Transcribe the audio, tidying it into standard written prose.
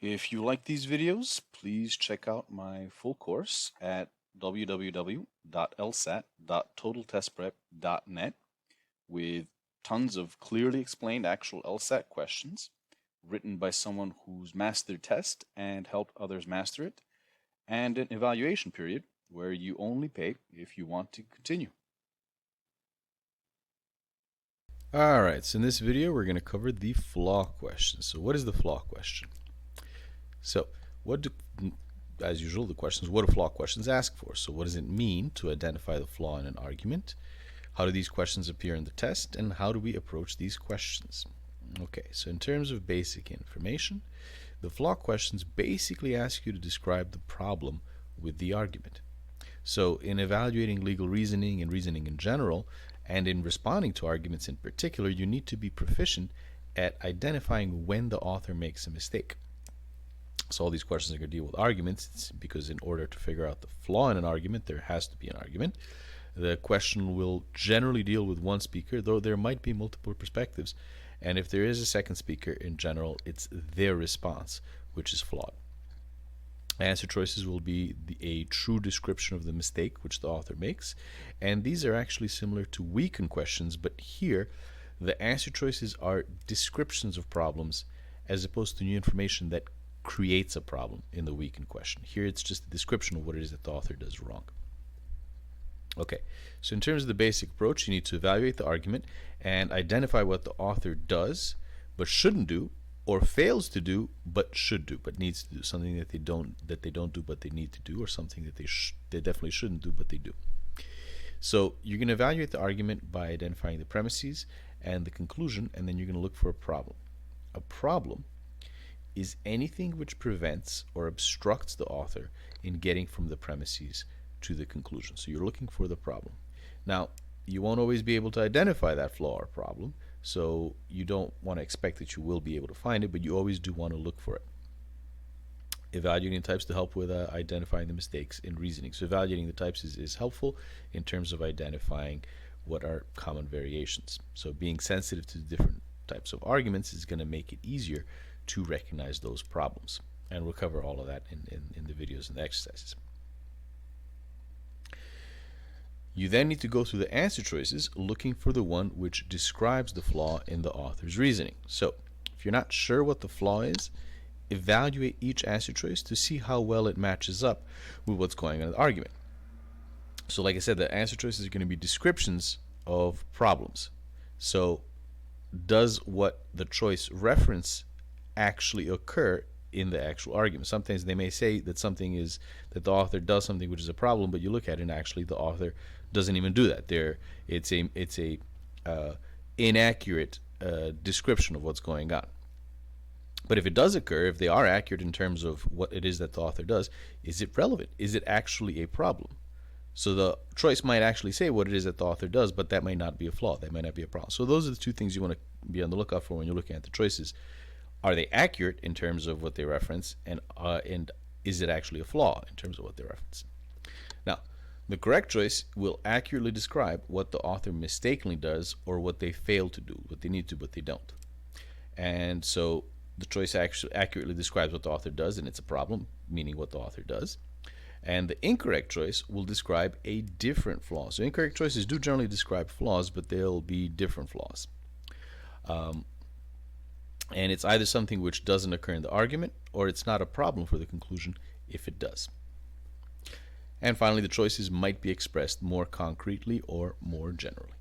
If you like these videos, please check out my full course at www.lsat.totaltestprep.net with tons of clearly explained actual LSAT questions written by someone who's mastered test and helped others master it, and an evaluation period where you only pay if you want to continue. Alright, so in this video we're going to cover the flaw question. So what is the flaw question? So as usual, the question is, what do flaw questions ask for? So what does it mean to identify the flaw in an argument? How do these questions appear in the test, and how do we approach these questions? Okay, so in terms of basic information, the flaw questions basically ask you to describe the problem with the argument. So in evaluating legal reasoning and reasoning in general, and in responding to arguments in particular, you need to be proficient at identifying when the author makes a mistake. So all these questions are going to deal with arguments, because in order to figure out the flaw in an argument, there has to be an argument. The question will generally deal with one speaker, though there might be multiple perspectives. And if there is a second speaker, in general, it's their response which is flawed. Answer choices will be a true description of the mistake which the author makes. And these are actually similar to weakened questions, but here the answer choices are descriptions of problems as opposed to new information that creates a problem in the weakened question. Here it's just a description of what it is that the author does wrong. Okay, so in terms of the basic approach, you need to evaluate the argument and identify what the author does but shouldn't do, or fails to do but should do, but needs to do, something that they don't do but they need to do, or something that they definitely shouldn't do but they do. So you're going to evaluate the argument by identifying the premises and the conclusion, and then you're going to look for a problem. A problem is anything which prevents or obstructs the author in getting from the premises to the conclusion. So you're looking for the problem. Now, you won't always be able to identify that flaw or problem, so you don't want to expect that you will be able to find it, but you always do want to look for it. Evaluating types to help with identifying the mistakes in reasoning. So evaluating the types is helpful in terms of identifying what are common variations. So being sensitive to different types of arguments is going to make it easier to recognize those problems. And we'll cover all of that in the videos and the exercises. You then need to go through the answer choices looking for the one which describes the flaw in the author's reasoning. So if you're not sure what the flaw is, evaluate each answer choice to see how well it matches up with what's going on in the argument. So like I said, the answer choices are going to be descriptions of problems. So does what the choice reference actually occur in the actual argument? Sometimes they may say that that the author does something which is a problem, but you look at it and actually the author doesn't even do that. It's a inaccurate description of what's going on. But if it does occur, if they are accurate in terms of what it is that the author does, is it relevant? Is it actually a problem? So the choice might actually say what it is that the author does, but that might not be a flaw. That might not be a problem. So those are the two things you want to be on the lookout for when you're looking at the choices. Are they accurate in terms of what they reference, and is it actually a flaw in terms of what they reference? Now, the correct choice will accurately describe what the author mistakenly does, or what they fail to do, what they need to but they don't. And so the choice actually accurately describes what the author does, and it's a problem, meaning what the author does. And the incorrect choice will describe a different flaw. So incorrect choices do generally describe flaws, but they'll be different flaws. And it's either something which doesn't occur in the argument, or it's not a problem for the conclusion if it does. And finally, the choices might be expressed more concretely or more generally.